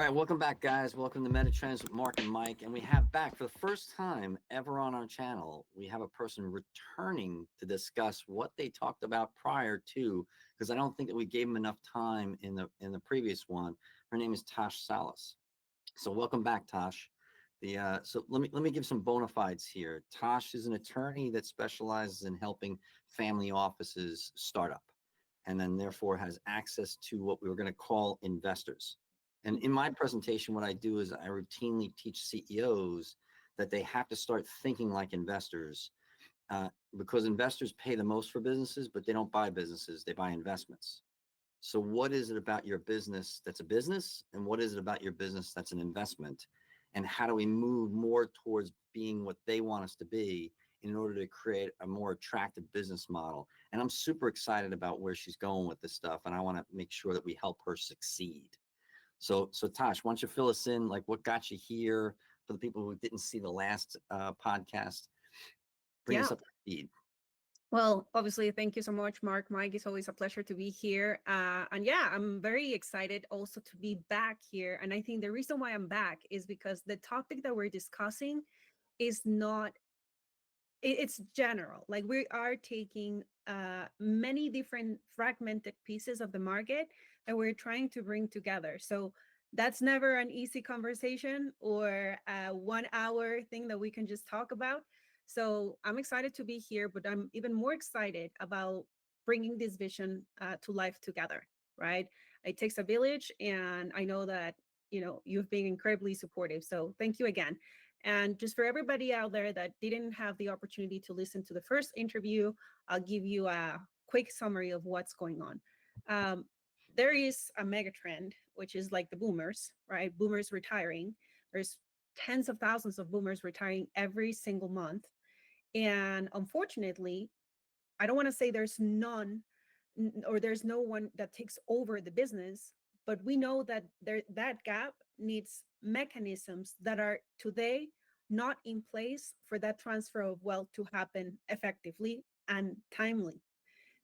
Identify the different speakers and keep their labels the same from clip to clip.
Speaker 1: All right, welcome back, guys. Welcome to Metatrends with Mark and Mike. And we have back for the first time ever on our channel, we have a person returning to discuss what they talked about prior to, because I don't think that we gave them enough time in the previous one. Her name is Tash Salas. So welcome back, Tosh. So let me give some bona fides here. Tosh is an attorney that specializes in helping family offices start up, and then therefore has access to what we were going to call investors. And in my presentation, what I do is I routinely teach CEOs that they have to start thinking like investors, uh, because investors pay the most for businesses, but they don't buy businesses; they buy investments. So, what is it about your business that's a business, and what is it about your business that's an investment? And how do we move more towards being what they want us to be in order to create a more attractive business model? And I'm super excited about where she's going with this stuff, and I want to make sure that we help her succeed. So Tosh, why don't you fill us in, like what got you here for the people who didn't see the last podcast? Bring
Speaker 2: Yeah.
Speaker 1: us up to speed.
Speaker 2: Well, obviously, thank you so much, Mark. Mike, it's always a pleasure to be here. And yeah, I'm very excited also to be back here. And I think the reason why I'm back is because the topic that we're discussing is not, it's general. Like we are taking many different fragmented pieces of the market that we're trying to bring together. So that's never an easy conversation or a 1 hour thing that we can just talk about. So I'm excited to be here, but I'm even more excited about bringing this vision to life together, right? It takes a village, and I know that you've been incredibly supportive. So thank you again. And just for everybody out there that didn't have the opportunity to listen to the first interview, I'll give you a quick summary of what's going on. Um, there is a mega trend, which is like the boomers, right? Boomers retiring. There's tens of thousands of boomers retiring every single month. And unfortunately, I don't want to say there's none or there's no one that takes over the business, but we know that that gap needs mechanisms that are today not in place for that transfer of wealth to happen effectively and timely.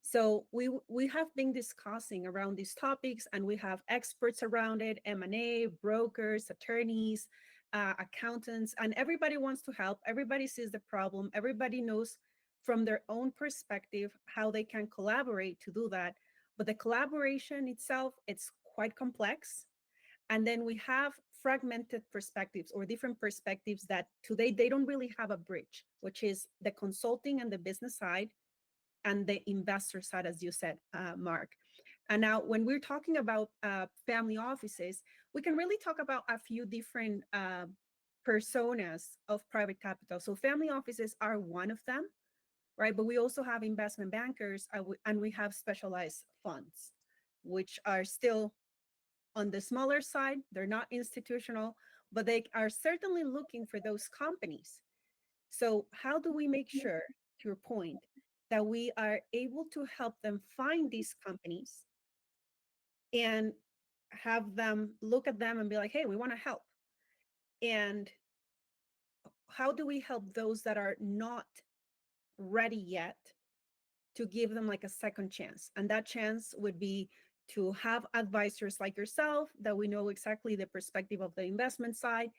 Speaker 2: So we have been discussing around these topics, and we have experts around it: M&A, brokers, attorneys, accountants, and everybody wants to help. Everybody sees the problem. Everybody knows from their own perspective how they can collaborate to do that. But the collaboration itself, it's quite complex. And then we have fragmented perspectives or different perspectives that today they don't really have a bridge, which is the consulting and the business side and the investor side, as you said, Mark. And now, when we're talking about family offices, we can really talk about a few different personas of private capital. So, family offices are one of them, right? But we also have investment bankers, and we have specialized funds, which are still on the smaller side. They're not institutional, but they are certainly looking for those companies. So, how do we make sure, to your point, that we are able to help them find these companies and have them look at them and be like, hey, we want to help? And how do we help those that are not ready yet to give them like a second chance? And that chance would be to have advisors like yourself that we know exactly the perspective of the investment side,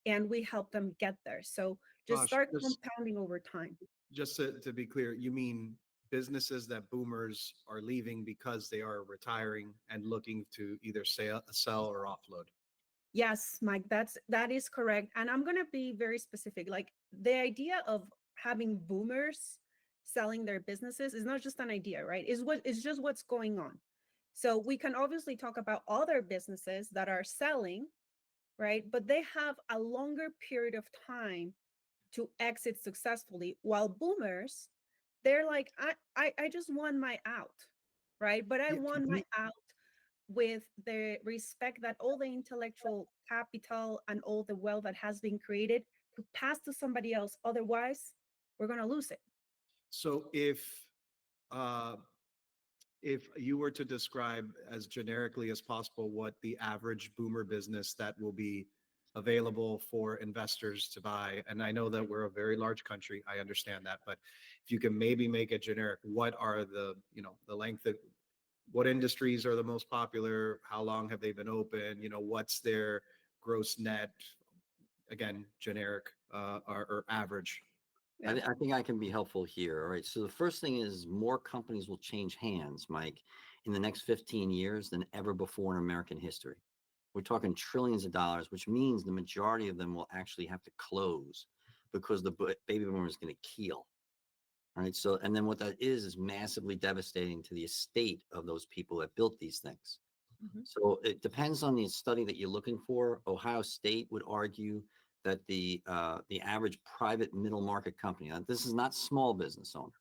Speaker 2: and we help them get there. So just
Speaker 3: Tosh,
Speaker 2: start compounding over time.
Speaker 3: just to be clear, you mean businesses that boomers are leaving because they are retiring and looking to either sell or offload?
Speaker 2: Yes, Mike, that is correct. And I'm going to be very specific. Like the idea of having boomers selling their businesses is not just an idea, right? It's just what's going on. So we can obviously talk about other businesses that are selling, right? But they have a longer period of time to exit successfully, while boomers, they're like, I just won my out, right? But I
Speaker 3: Yeah, can
Speaker 2: won my
Speaker 3: you
Speaker 2: out with the respect that all the intellectual capital and all the wealth that has been created to pass to somebody else. Otherwise, we're going to lose it.
Speaker 3: so uh if you were to describe as generically as possible what the average boomer business that will be available for investors to buy, and I know that we're a very large country, I understand that, but if you can maybe make it generic, what are the, the length of what industries are the most popular? How long have they been open? You know, what's their gross net? Again, generic or average.
Speaker 2: Yeah.
Speaker 1: I think I can be helpful here. All right. So the first thing is more companies will change hands, Mike, in the next 15 years than ever before in American history. We're talking trillions of dollars, which means the majority of them will actually have to close because the baby boomer is going to keel. All right. So, and then what that is massively devastating to the estate of those people that built these things.
Speaker 2: Mhm.
Speaker 1: So it depends on the study that you're looking for. Ohio State would argue that the average private middle market company, now this is not small business owner,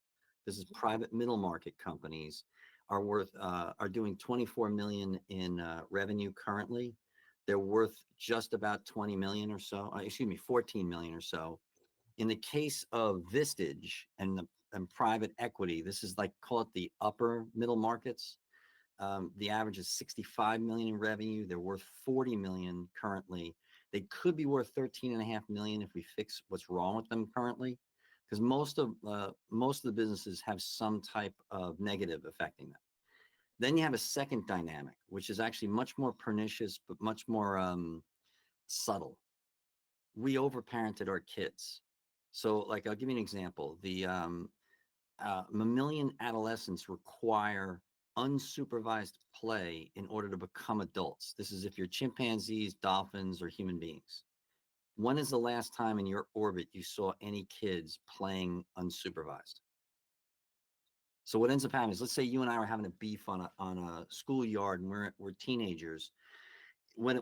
Speaker 1: this is private middle market companies are doing 24 million in revenue currently. They're worth just about 20 million or so. Excuse me, 14 million or so. In the case of Vistage and private equity, this is like call it the upper middle markets. The average is 65 million in revenue. They're worth 40 million currently. They could be worth 13.5 million if we fix what's wrong with them currently, because most of the businesses have some type of negative affecting them. Then you have a second dynamic, which is actually much more pernicious, but much more subtle. We overparented our kids. So, like, I'll give you an example. The mammalian adolescents require unsupervised play in order to become adults. This is if you're chimpanzees, dolphins, or human beings. When is the last time in your orbit you saw any kids playing unsupervised? So what ends up happening is, let's say you and I were having a beef on a schoolyard, and we're teenagers. When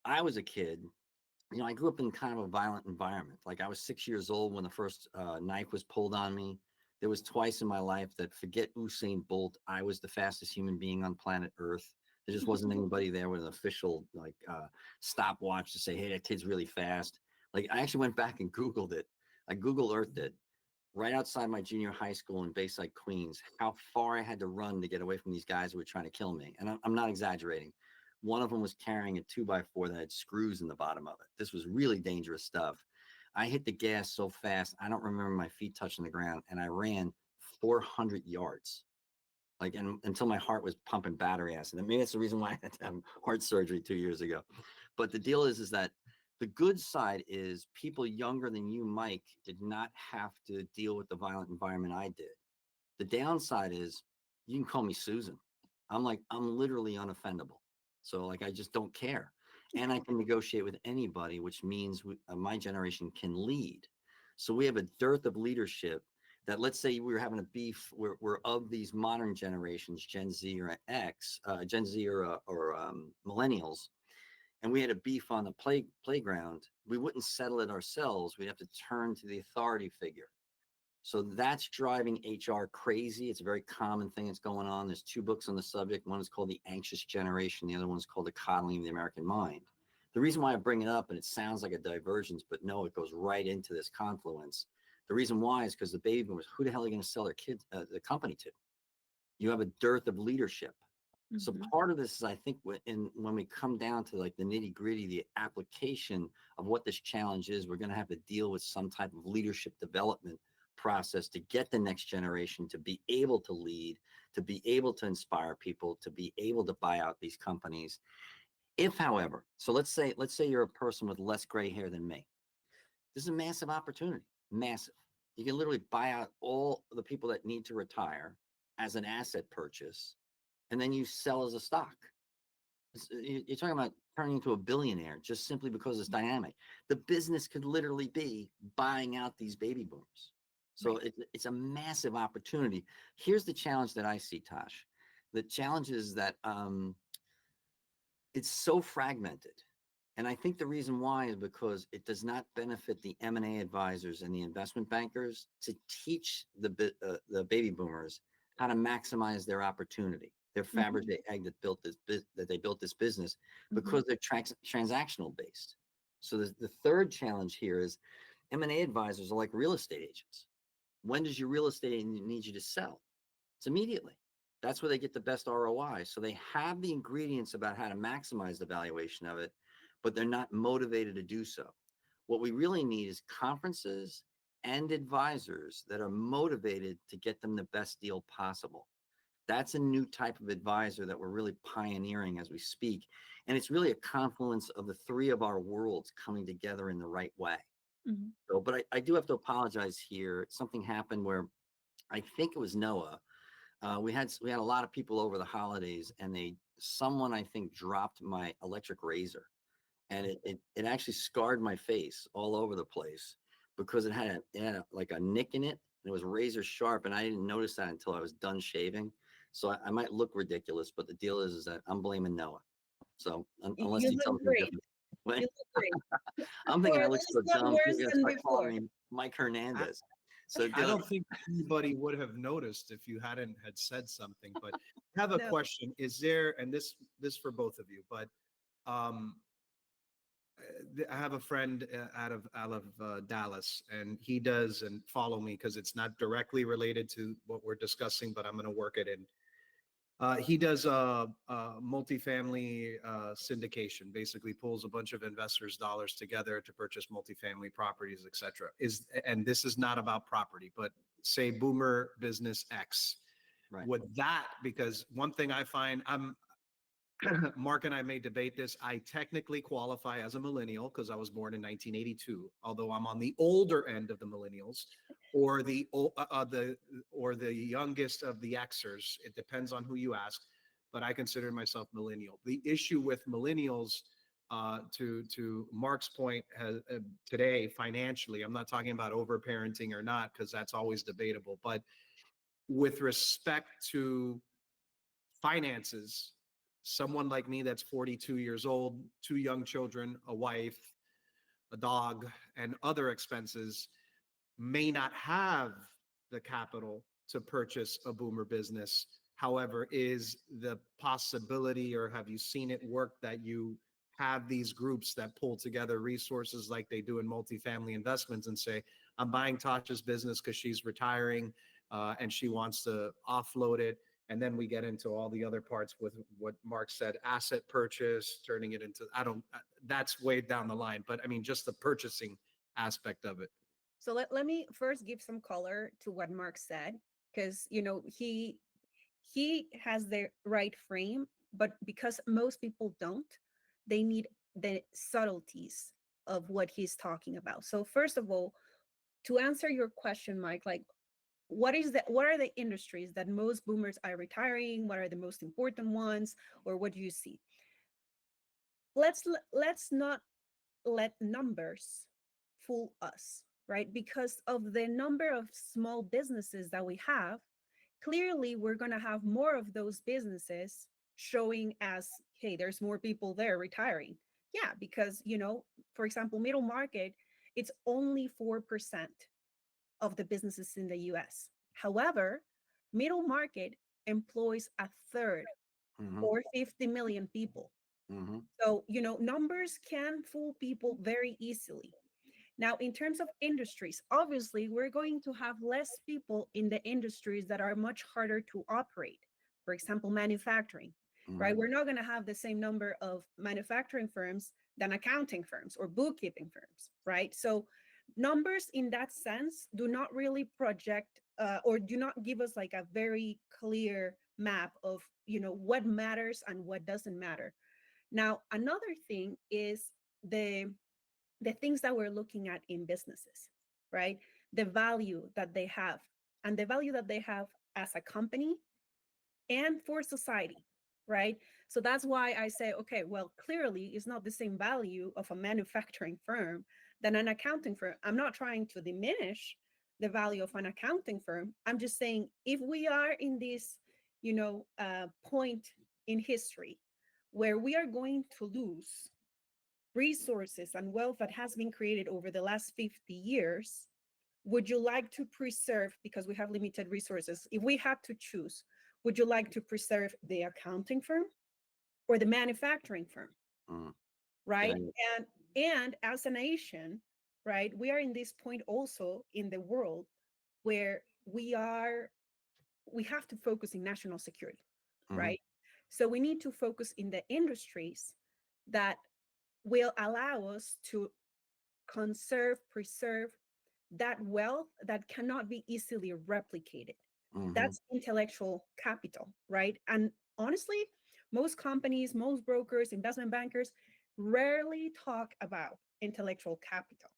Speaker 1: I was a kid, I grew up in kind of a violent environment. Like, I was 6 years old when the first knife was pulled on me. There was twice in my life that, forget Usain Bolt, I was the fastest human being on planet Earth. There just wasn't anybody there with an official stopwatch to say, "Hey, that kid's really fast." Like, I actually went back and Googled it. I Google Earthed it right outside my junior high school in Bayside, Queens, how far I had to run to get away from these guys who were trying to kill me. And I'm not exaggerating. One of them was carrying a 2x4 that had screws in the bottom of it. This was really dangerous stuff. I hit the gas so fast, I don't remember my feet touching the ground, and I ran 400 yards. Like, and until my heart was pumping battery acid. And maybe that's the reason why I had to have heart surgery 2 years ago. But the deal is that the good side is people younger than you, Mike, did not have to deal with the violent environment I did. The downside is you can call me Susan. I'm literally unoffendable. So, like, I just don't care. And I can negotiate with anybody, which means my generation can lead. So we have a dearth of leadership that, let's say we were having a beef, we're of these modern generations, Gen Z or X, Gen Z or millennials, and we had a beef on the playground. We wouldn't settle it ourselves. We'd have to turn to the authority figure. So that's driving HR crazy. It's a very common thing that's going on. There's two books on the subject. One is called The Anxious Generation. The other one is called The Coddling of the American Mind. The reason why I bring it up, and it sounds like a divergence, but no, it goes right into this confluence. The reason why is because the baby boomers, who the hell are going to sell their kids, the company to? You have a dearth of leadership. So
Speaker 2: Mhm.
Speaker 1: part of this is, I think, when we come down to like the nitty gritty, the application of what this challenge is, we're going to have to deal with some type of leadership development process to get the next generation to be able to lead, to be able to inspire people, to be able to buy out these companies. If, however, so let's say you're a person with less gray hair than me. This is a massive opportunity, massive. You can literally buy out all the people that need to retire as an asset purchase, and then you sell as a stock. You're talking about turning into a billionaire just simply because it's dynamic. The business could literally be buying out these baby boomers. So
Speaker 2: Right.
Speaker 1: it's a massive opportunity. Here's the challenge that I see, Tosh. The challenge is that it's so fragmented. And I think the reason why is because it does not benefit the M&A advisors and the investment bankers to teach the baby boomers how to maximize their opportunity, their
Speaker 2: Mhm.
Speaker 1: Fabergé egg that they built this business,
Speaker 2: Mhm.
Speaker 1: because they're transactional based. So the third challenge here is M&A advisors are like real estate agents. When does your real estate agent need you to sell? It's immediately. That's where they get the best ROI. So they have the ingredients about how to maximize the valuation of it, but they're not motivated to do so. What we really need is conferences and advisors that are motivated to get them the best deal possible. That's a new type of advisor that we're really pioneering as we speak. And it's really a confluence of the three of our worlds coming together in the right way.
Speaker 2: Mhm.
Speaker 1: So, but I do have to apologize here. Something happened where I think it was Noah. We had a lot of people over the holidays, and someone I think dropped my electric razor, and it actually scarred my face all over the place because like a nick in it, and it was razor sharp, and I didn't notice that until I was done shaving. So I might look ridiculous, but the deal is that I'm blaming Noah. So unless
Speaker 2: You
Speaker 1: you tell
Speaker 2: look
Speaker 1: me
Speaker 2: great.
Speaker 1: different,
Speaker 2: You look great.
Speaker 1: I'm
Speaker 2: Or
Speaker 1: thinking I
Speaker 2: at
Speaker 1: look
Speaker 2: least
Speaker 1: so
Speaker 2: not
Speaker 1: dumb. People are
Speaker 2: worse
Speaker 1: gonna
Speaker 2: than
Speaker 1: start calling
Speaker 2: before.
Speaker 1: me Mike
Speaker 3: I,
Speaker 1: Hernandez. So
Speaker 3: I
Speaker 1: they're like,
Speaker 3: don't think anybody would have noticed if you hadn't had said something. But I have a
Speaker 2: No.
Speaker 3: question. Is there, and this for both of you, but um, I have a friend out of Dallas, and he does and follow me because it's not directly related to what we're discussing, but I'm going to work it in. He does multifamily syndication. Basically, pulls a bunch of investors' dollars together to purchase multifamily properties, etc. And this is not about property, but say Boomer Business X.
Speaker 1: right.
Speaker 3: Would that, because one thing I find, Mark and I may debate this. I technically qualify as a millennial because I was born in 1982, although I'm on the older end of the millennials, or the youngest of the Xers. It depends on who you ask, but I consider myself millennial. The issue with millennials, to Mark's point, today financially, I'm not talking about overparenting or not because that's always debatable, but with respect to finances, someone like me that's 42 years old, two young children, a wife, a dog, and other expenses, may not have the capital to purchase a boomer business. However, is the possibility, or have you seen it work, that you have these groups that pull together resources like they do in multifamily investments and say, I'm buying Tasha's business because she's retiring and she wants to offload it. And then we get into all the other parts with what Mark said, asset purchase, turning it into, I don't, that's way down the line. But I mean, just the purchasing aspect of it.
Speaker 2: So let me first give some color to what Mark said, because he has the right frame, but because most people don't, they need the subtleties of what he's talking about. So first of all, to answer your question, Mike, like what are the industries that most boomers are retiring? What are the most important ones, or what do you see? Let's not let numbers fool us, right? Because of the number of small businesses that we have, clearly we're going to have more of those businesses showing as, hey, there's more people there retiring. Yeah, because, for example, middle market, it's only 4% of the businesses in the US. However, middle market employs a third,
Speaker 1: Mm-hmm.
Speaker 2: or 50 million people.
Speaker 1: Mm-hmm.
Speaker 2: So, numbers can fool people very easily. Now, in terms of industries, obviously, we're going to have less people in the industries that are much harder to operate. For example, manufacturing,
Speaker 1: Mm-hmm.
Speaker 2: right? We're not going to have the same number of manufacturing firms than accounting firms or bookkeeping firms, right? So, numbers in that sense do not really project or do not give us like a very clear map of, what matters and what doesn't matter. Now, another thing is the the things that we're looking at in businesses, right? The value that they have, and the value that they have as a company and for society, right? So that's why I say, okay, well, clearly it's not the same value of a manufacturing firm than an accounting firm. I'm not trying to diminish the value of an accounting firm. I'm just saying if we are in this, point in history where we are going to lose resources and wealth that has been created over the last 50 years, would you like to preserve, because we have limited resources, if we had to choose, would you like to preserve the accounting firm or the manufacturing firm,
Speaker 1: Mm-hmm.
Speaker 2: right?
Speaker 1: Yeah.
Speaker 2: And as a nation, right, we are in this point also in the world where we have to focus in national security,
Speaker 1: Mm-hmm.
Speaker 2: right? So we need to focus in the industries that will allow us to conserve, preserve that wealth that cannot be easily replicated.
Speaker 1: Hmm.
Speaker 2: That's intellectual capital, right? And honestly, most companies, most brokers, investment bankers rarely talk about intellectual capital,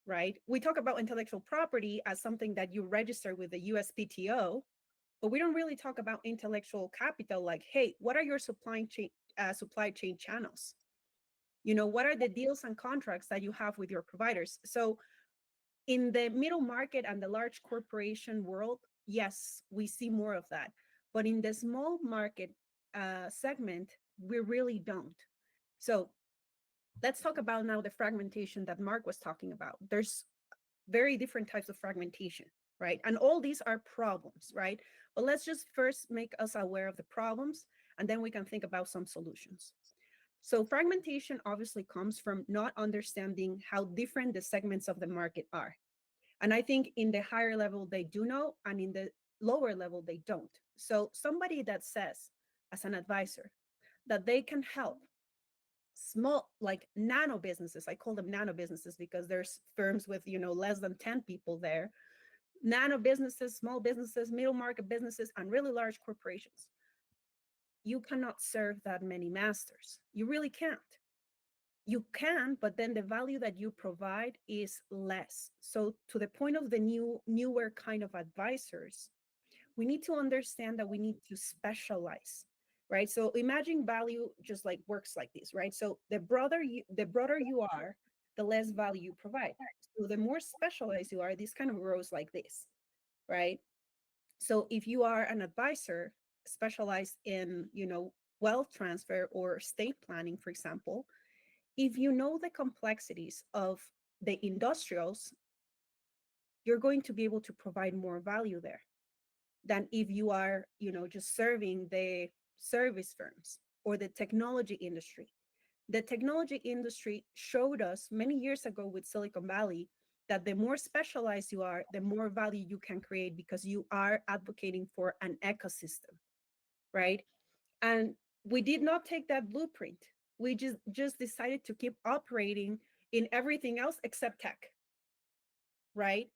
Speaker 2: right? We talk about intellectual property as something that you register with the USPTO, but we don't really talk about intellectual capital like, hey, what are your supply chain channels? What are the deals and contracts that you have with your providers? So in the middle market and the large corporation world, yes, we see more of that. But in the small market segment, we really don't. So let's talk about now the fragmentation that Mark was talking about. There's very different types of fragmentation, right? And all these are problems, right? But let's just first make us aware of the problems, and then we can think about some solutions. So fragmentation obviously comes from not understanding how different the segments of the market are. And I think in the higher level, they do know, and in the lower level, they don't. So somebody that says, as an advisor, that they can help small, like nano businesses, I call them nano businesses because there's firms with, less than 10 people there, nano businesses, small businesses, middle market businesses, and really large corporations. You cannot serve that many masters. You really can't. You can, but then the value that you provide is less. So to the point of the newer kind of advisors, we need to understand that we need to specialize, right? So imagine value just like works like this, right? So the broader you are, the less value you provide. So the more specialized you are, this kind of grows like this, right? So if you are an advisor specialized in, wealth transfer or estate planning, for example, if you know the complexities of the industrials, you're going to be able to provide more value there than if you are, just serving the service firms or the technology industry. The technology industry showed us many years ago with Silicon Valley that the more specialized you are, the more value you can create because you are advocating for an ecosystem, right? And we did not take that blueprint. We just decided to keep operating in everything else except tech, right?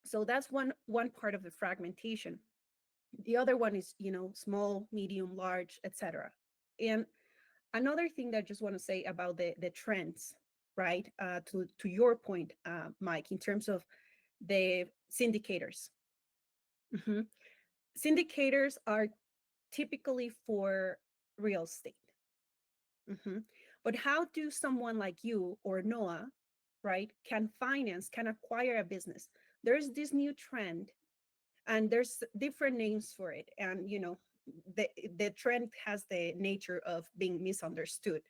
Speaker 2: So that's one part of the fragmentation. The other one is, small, medium, large, etc. And another thing that I just want to say about the trends, right? To your point, Mike, in terms of the syndicators. Mhm. Syndicators are typically for real estate. Mhm. But how do someone like you or Noah, right, can acquire a business? There's this new trend, and there's different names for it. And, the trend has the nature of being misunderstood.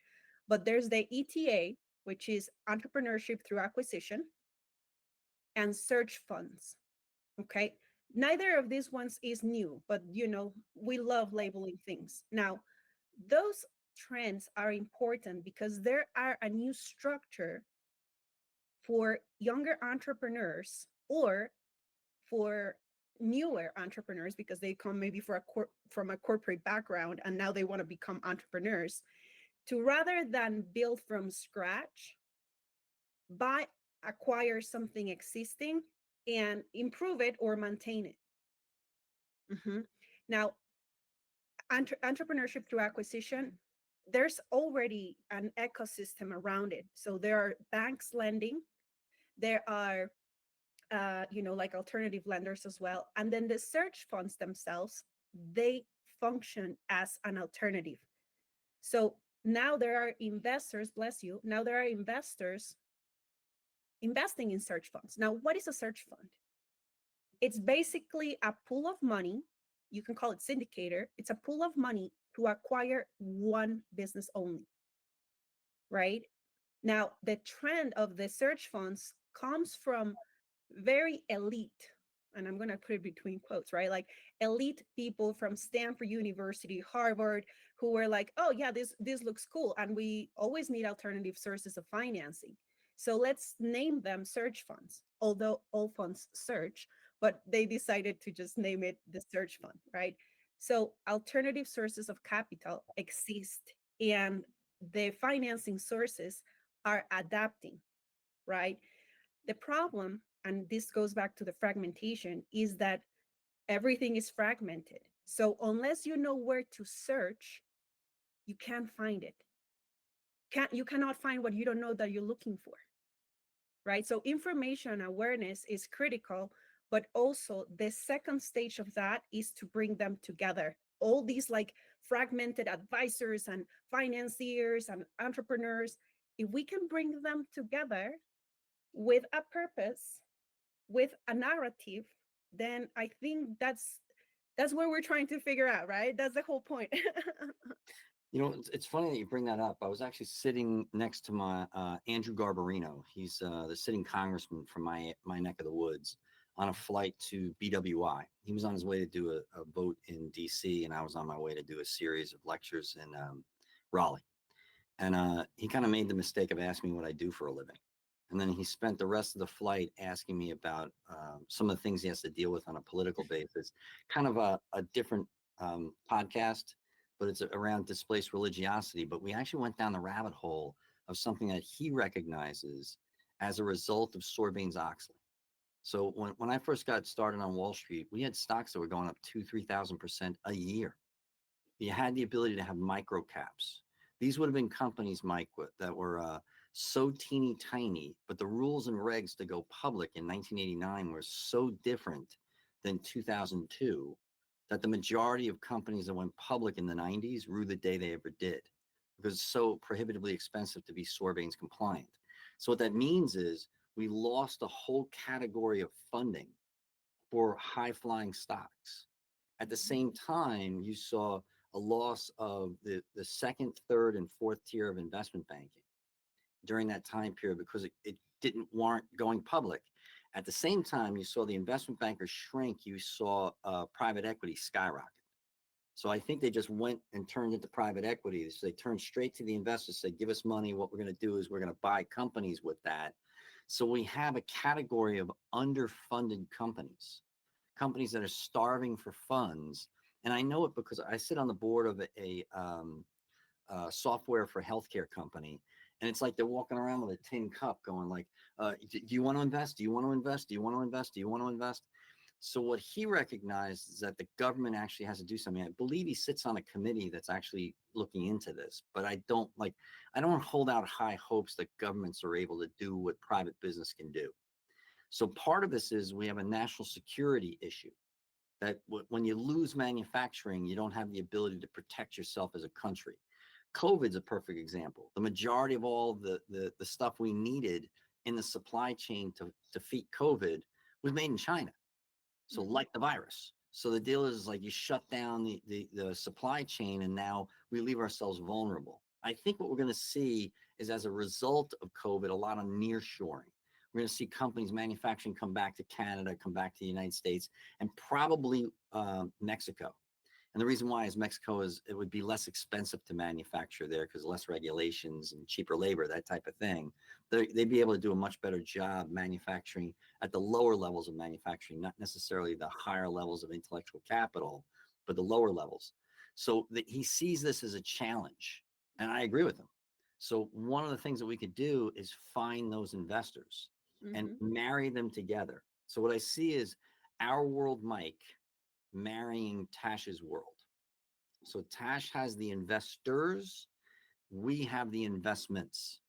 Speaker 2: But there's the ETA, which is entrepreneurship through acquisition, and search funds. Okay. Neither of these ones is new, but, we love labeling things. Now, those trends are important because there are a new structure for younger entrepreneurs or for newer entrepreneurs because they come maybe from a corporate background and now they want to become entrepreneurs, to rather than build from scratch, buy, acquire something existing and improve it or maintain it. Mhm. Now, entrepreneurship through acquisition, there's already an ecosystem around it. So there are banks lending, there are, like alternative lenders as well. And then the search funds themselves, they function as an alternative. So now there are investors, bless you, now there are investors investing in search funds. Now, what is a search fund? It's basically a pool of money. You can call it syndicator. It's a pool of money to acquire one business only, right? Now, the trend of the search funds comes from very elite, and I'm going to put it between quotes, right? Like elite people from Stanford University, Harvard, who were like, oh yeah, this looks cool, and we always need alternative sources of financing. So let's name them search funds, although all funds search, but they decided to just name it the search fund, right? So alternative sources of capital exist, and the financing sources are adapting, right? The problem, and this goes back to the fragmentation, is that Everything is fragmented. So unless you know where to search, you can't find it. You cannot find what you don't know that you're looking for, right? So information awareness is critical, but also the second stage of that is to bring them together. All these like fragmented advisors and financiers and entrepreneurs, if we can bring them together with a purpose, with a narrative, then I think that's what we're trying to figure out, right? That's the whole point.
Speaker 1: It's funny that you bring that up. I was actually sitting next to my Andrew Garbarino. He's the sitting congressman from my neck of the woods on a flight to BWI. He was on his way to do a vote in DC, and I was on my way to do a series of lectures in Raleigh. And he kind of made the mistake of asking me what I do for a living. And then he spent the rest of the flight asking me about some of the things he has to deal with on a political basis, kind of a different podcast, but it's around displaced religiosity. But we actually went down the rabbit hole of something that he recognizes as a result of Sarbanes-Oxley. So when I first got started on Wall Street, we had stocks that were going up 3,000% a year. You had the ability to have micro caps. These would have been companies, Mike, that were so teeny tiny, but the rules and regs to go public in 1989 were so different than 2002 that the majority of companies that went public in the 90s rue the day they ever did, because it's so prohibitively expensive to be Sarbanes compliant. So what that means is we lost a whole category of funding for high flying stocks. At the same time, you saw a loss of the second, third, and fourth tier of investment banking during that time period because it didn't warrant going public. At the same time, you saw the investment bankers shrink. You saw private equity skyrocket. So I think they just went and turned into private equity. So they turned straight to the investors, said, give us money. What we're going to do is we're going to buy companies with that. So we have a category of underfunded companies that are starving for funds. And I know it because I sit on the board of a software for healthcare company. And it's like they're walking around with a tin cup going like, do you want to invest? Do you want to invest? Do you want to invest? Do you want to invest? So what he recognized is that the government actually has to do something. I believe he sits on a committee that's actually looking into this, but I don't hold out high hopes that governments are able to do what private business can do. So part of this is we have a national security issue that when you lose manufacturing, you don't have the ability to protect yourself as a country. COVID's a perfect example. The majority of all the stuff we needed in the supply chain to defeat COVID was made in China. So like the virus. So the deal is like you shut down the supply chain and now we leave ourselves vulnerable. I think what we're going to see is as a result of COVID, a lot of nearshoring. We're going to see companies manufacturing come back to Canada, come back to the United States, and probably Mexico. And the reason why is Mexico it would be less expensive to manufacture there because less regulations and cheaper labor, that type of thing. They'd be able to do a much better job manufacturing at the lower levels of manufacturing, not necessarily the higher levels of intellectual capital, but the lower levels. So he sees this as a challenge, and I agree with him. So one of the things that we could do is find those investors and
Speaker 2: Mhm.
Speaker 1: marry them together. So what I see is our world, Mike, marrying Tash's world. So Tash has the investors, we have the investments.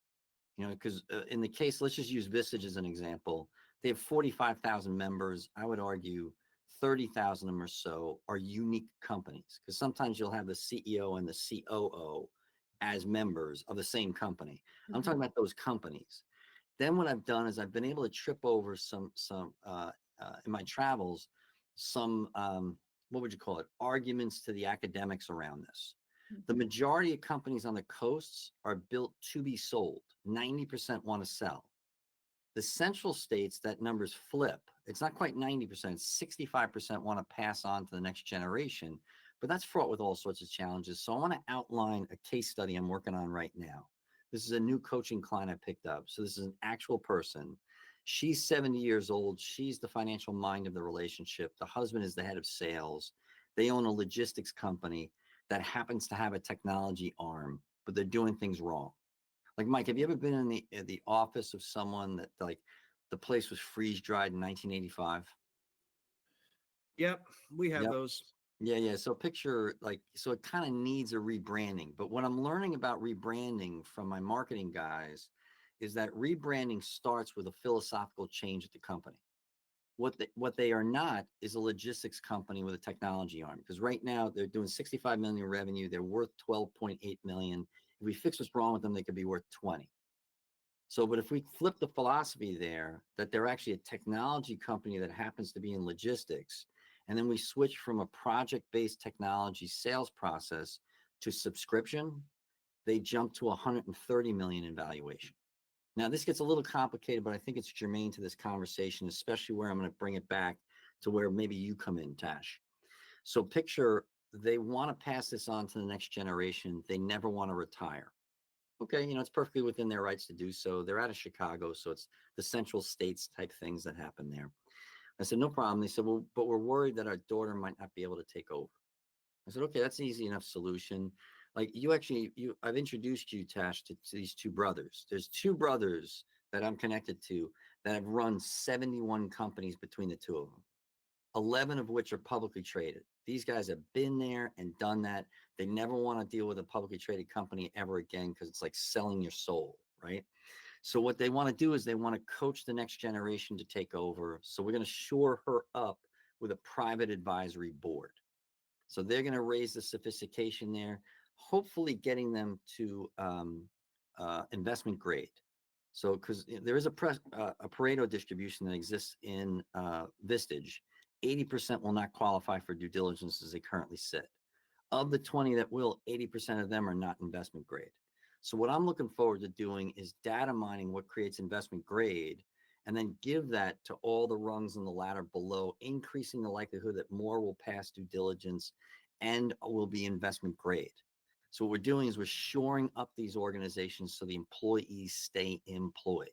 Speaker 1: Because in the case, let's just use Vistage as an example. They have 45,000 members. I would argue 30,000 of them or so are unique companies because sometimes you'll have the CEO and the COO as members of the same company. I'm
Speaker 2: Mhm.
Speaker 1: talking about those companies. Then what I've done is I've been able to trip over some in my travels, some what would you call it? Arguments to the academics around this. The
Speaker 2: Mhm.
Speaker 1: majority of companies on the coasts are built to be sold. 90% want to sell. The central states, that numbers flip. It's not quite 90%, 65% want to pass on to the next generation, but that's fraught with all sorts of challenges. So I want to outline a case study I'm working on right now. This is a new coaching client I picked up. So this is an actual person. She's 70 years old. She's the financial mind of the relationship. The husband is the head of sales. They own a logistics company that happens to have a technology arm, but they're doing things wrong. Like Mike, have you ever been in the office of someone that like the place was freeze dried in 1985?
Speaker 3: Yep, we have
Speaker 1: Yep.
Speaker 3: those.
Speaker 1: Yeah, yeah. So picture like so it kind of needs a rebranding. But what I'm learning about rebranding from my marketing guys is that rebranding starts with a philosophical change at the company. What they are not is a logistics company with a technology arm. Because right now they're doing 65 million in revenue. They're worth 12.8 million. If we fix what's wrong with them, they could be worth 20. So, but if we flip the philosophy there, that they're actually a technology company that happens to be in logistics, and then we switch from a project based technology sales process to subscription, they jump to 130 million in valuation. Now, this gets a little complicated, but I think it's germane to this conversation, especially where I'm going to bring it back to where maybe you come in, Tash. So, picture they want to pass this on to the next generation. They never want to retire. Okay, it's perfectly within their rights to do so. They're out of Chicago, so it's the central states type things that happen there. I said, no problem. They said, well, but we're worried that our daughter might not be able to take over. I said, okay, that's an easy enough solution. Like I've introduced you, Tash, to these two brothers. There's two brothers that I'm connected to that have run 71 companies between the two of them. 11 of which are publicly traded. These guys have been there and done that. They never want to deal with a publicly traded company ever again because it's like selling your soul, right? So, what they want to do is they want to coach the next generation to take over. So, we're going to shore her up with a private advisory board. So, they're going to raise the sophistication there, hopefully getting them to investment grade. So, because there is a Pareto distribution that exists in Vistage, 80% will not qualify for due diligence as they currently sit. Of the 20 that will, 80% of them are not investment grade. So, what I'm looking forward to doing is data mining what creates investment grade and then give that to all the rungs on the ladder below, increasing the likelihood that more will pass due diligence and will be investment grade. So what we're doing is we're shoring up these organizations so the employees stay employed,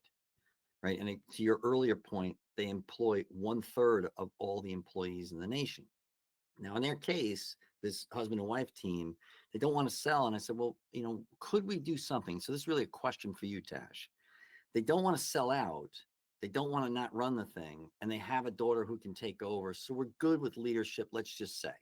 Speaker 1: right? And to your earlier point, they employ 1/3 of all the employees in the nation. Now, in their case, this husband and wife team, they don't want to sell. And I said, well, could we do something? So this is really a question for you, Tash. They don't want to sell out. They don't want to not run the thing. And they have a daughter who can take over. So we're good with leadership, let's just say,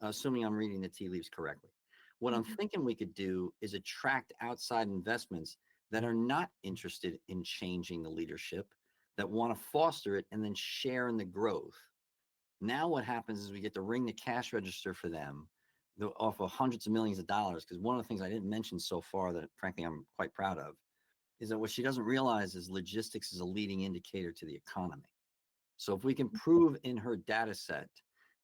Speaker 1: assuming I'm reading the tea leaves correctly. What I'm
Speaker 2: Mhm.
Speaker 1: thinking we could do is attract outside investments that are not interested in changing the leadership, that want to foster it and then share in the growth. Now, what happens is we get to ring the cash register for them off of hundreds of millions of dollars. Because one of the things I didn't mention so far that, frankly, I'm quite proud of is that what she doesn't realize is logistics is a leading indicator to the economy. So if we can prove in her data set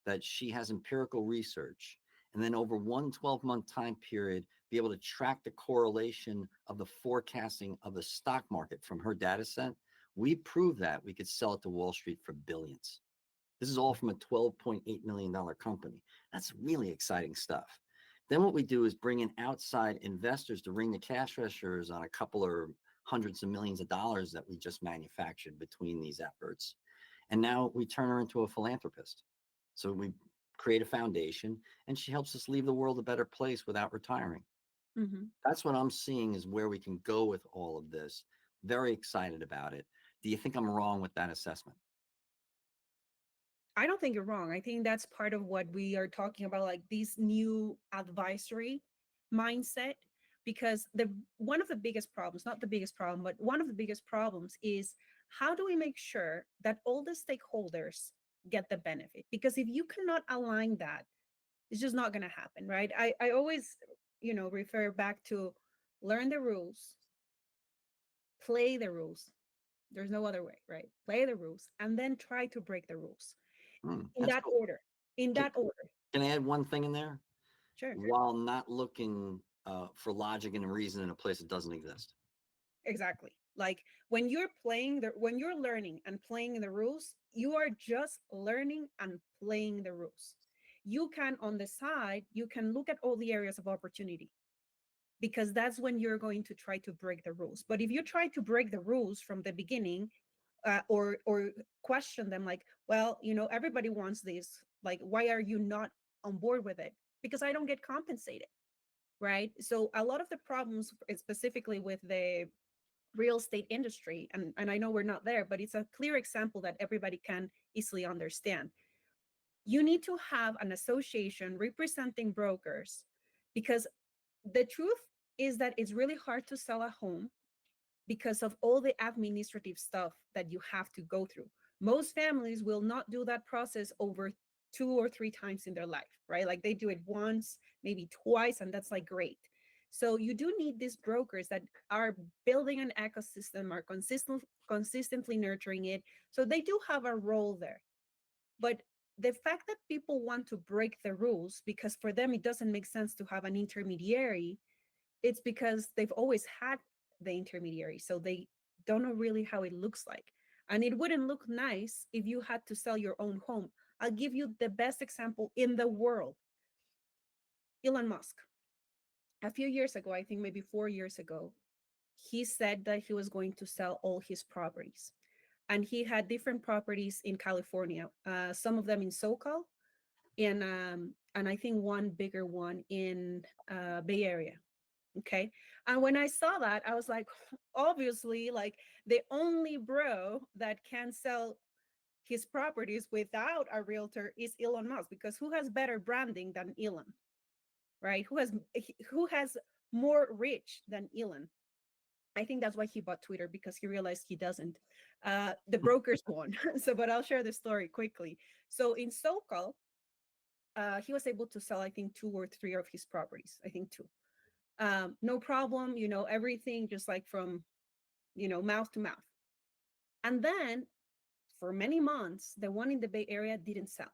Speaker 1: that she has empirical research and then over one 12-month time period be able to track the correlation of the forecasting of the stock market from her data set, we prove that we could sell it to Wall Street for billions. This is all from a $12.8 million company. That's really exciting stuff. Then what we do is bring in outside investors to ring the cash registers on a couple of hundreds of millions of dollars that we just manufactured between these efforts. And now we turn her into a philanthropist. So we create a foundation and she helps us leave the world a better place without retiring.
Speaker 2: Mhm.
Speaker 1: That's what I'm seeing is where we can go with all of this. Very excited about it. Do you think I'm wrong with that assessment?
Speaker 2: I don't think you're wrong. I think that's part of what we are talking about, like this new advisory mindset. Because the one of the biggest problems, not the biggest problem, but one of the biggest problems is how do we make sure that all the stakeholders get the benefit? Because if you cannot align that, it's just not going to happen, right? I always, refer back to learn the rules, play the rules. There's no other way, right? Play the rules and then try to break the rules in
Speaker 1: That's
Speaker 2: that
Speaker 1: cool.
Speaker 2: order. In
Speaker 1: Can,
Speaker 2: that order.
Speaker 1: can I add one thing in there?
Speaker 2: Sure.
Speaker 1: While not looking for logic and reason in a place that doesn't exist.
Speaker 2: Exactly. Like when you're learning and playing the rules, you are just learning and playing the rules. You can on the side, you can look at all the areas of opportunity because that's when you're going to try to break the rules. But if you try to break the rules from the beginning, or question them like, well, everybody wants this. Like, why are you not on board with it? Because I don't get compensated, right? So a lot of the problems, specifically with the real estate industry, and I know we're not there, but it's a clear example that everybody can easily understand. You need to have an association representing brokers, because the truth is that it's really hard to sell a home because of all the administrative stuff that you have to go through. Most families will not do that process over 2 or 3 times in their life, right? Like they do it once, maybe twice, and that's like great. So you do need these brokers that are building an ecosystem, are consistently nurturing it. So they do have a role there. But the fact that people want to break the rules because for them it doesn't make sense to have an intermediary, it's because they've always had the intermediary. So they don't know really how it looks like. And it wouldn't look nice if you had to sell your own home. I'll give you the best example in the world. Elon Musk. A few years ago, I think maybe 4 years ago, he said that he was going to sell all his properties. And he had different properties in California, some of them in SoCal, and I think one bigger one in Bay Area. Okay. And when I saw that, I was like, obviously, like the only bro that can sell his properties without a realtor is Elon Musk, because who has better branding than Elon, right? Who has more reach than Elon? I think that's why he bought Twitter, because he realized he doesn't. The brokers won. So, but I'll share the story quickly. So in SoCal, he was able to sell, I think, 2 or 3 of his properties. I think two. No problem, everything just like from, mouth to mouth. And then for many months, the one in the Bay Area didn't sell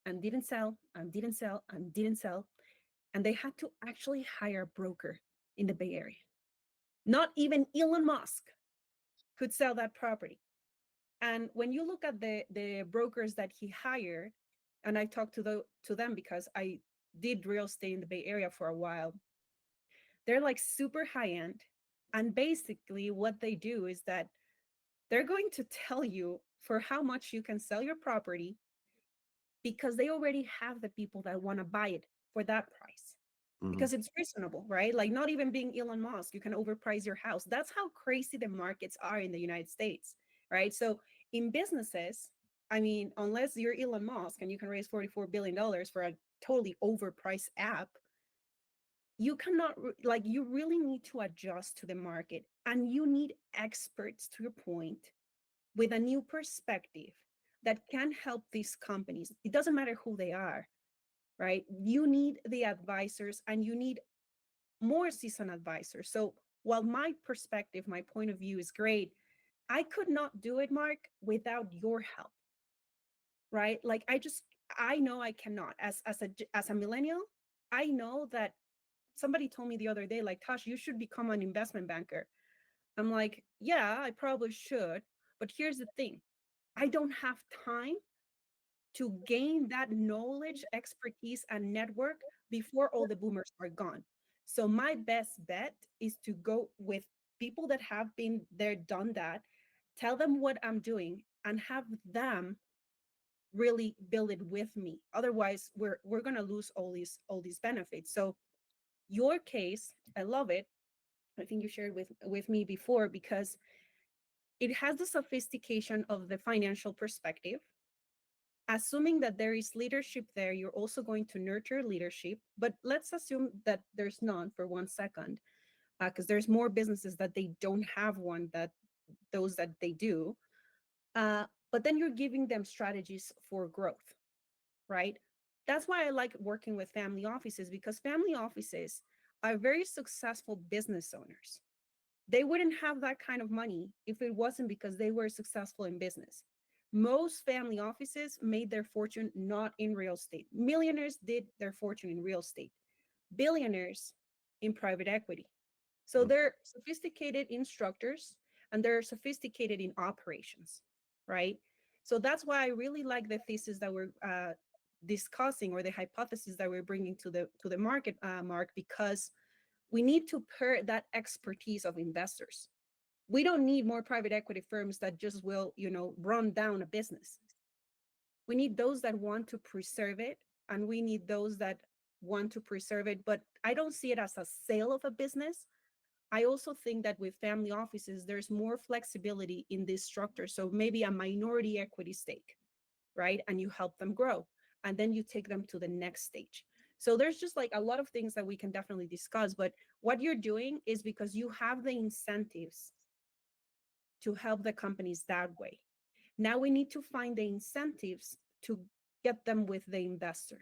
Speaker 2: and didn't sell and didn't sell and didn't sell. And they had to actually hire a broker in the Bay Area. Not even Elon Musk could sell that property. And when you look at the brokers that he hired, and I talked to them because I did real estate in the Bay Area for a while, they're like super high end. And basically, what they do is that they're going to tell you for how much you can sell your property, because they already have the people that want to buy it for that price,
Speaker 1: Hmm.
Speaker 2: because it's reasonable, right? Like, not even being Elon Musk, you can overprice your house. That's how crazy the markets are in the United States, right? So in businesses, I mean, unless you're Elon Musk and you can raise $44 billion for a totally overpriced app, you cannot like, you really need to adjust to the market, and you need experts, to your point, with a new perspective that can help these companies. It doesn't matter who they are, right? You need the advisors, and you need more seasoned advisors. So while my perspective, my point of view is great, I could not do it, Mark, without your help, right? Like, I know I cannot, as a millennial. I know that somebody told me the other day, like, Tash, you should become an investment banker. I'm like, yeah, I probably should. But here's the thing, I don't have time to gain that knowledge, expertise, and network before all the boomers are gone. So my best bet is to go with people that have been there, done that, tell them what I'm doing, and have them really build it with me. Otherwise, we're gonna lose all these benefits. So your case, I love it. I think you shared with me before, because it has the sophistication of the financial perspective. Assuming that there is leadership there, you're also going to nurture leadership. But let's assume that there's none for 1 second, because there's more businesses that they don't have one, that those that they do. But then you're giving them strategies for growth, right? That's why I like working with family offices, because family offices are very successful business owners. They wouldn't have that kind of money if it wasn't because they were successful in business. Most family offices made their fortune not in real estate. Millionaires did their fortune in real estate, billionaires in private equity. So they're sophisticated instructors, and they're sophisticated in operations, right? So that's why I really like the thesis that we're discussing, or the hypothesis that we're bringing to the market, Mark, because we need to pair that expertise of investors. We don't need more private equity firms that just will, run down a business. We need those that want to preserve it, and we need those that want to preserve it. But I don't see it as a sale of a business. I also think that with family offices, there's more flexibility in this structure. So maybe a minority equity stake, right? And you help them grow. And then you take them to the next stage. So there's just like a lot of things that we can definitely discuss. But what you're doing is because you have the incentives to help the companies that way. Now we need to find the incentives to get them with the investor,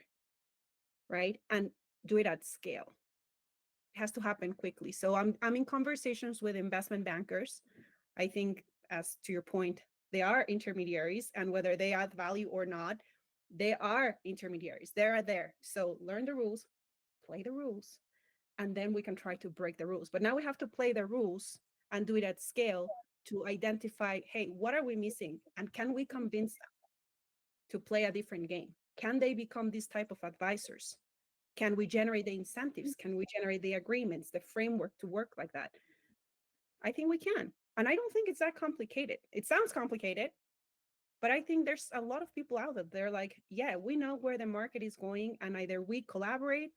Speaker 2: right? And do it at scale. It has to happen quickly. So I'm in conversations with investment bankers. I think, as to your point, they are intermediaries, and whether they add value or not, they are intermediaries. They're there. So learn the rules, play the rules, and then we can try to break the rules. But now we have to play the rules and do it at scale to identify, hey, what are we missing? And can we convince them to play a different game? Can they become this type of advisors? Can we generate the incentives? Can we generate the agreements, the framework to work like that? I think we can. And I don't think it's that complicated. It sounds complicated, but I think there's a lot of people out there. They're like, yeah, we know where the market is going, and either we collaborate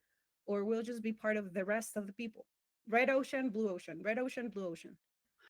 Speaker 2: or we'll just be part of the rest of the people. Red ocean, blue ocean, red ocean, blue ocean.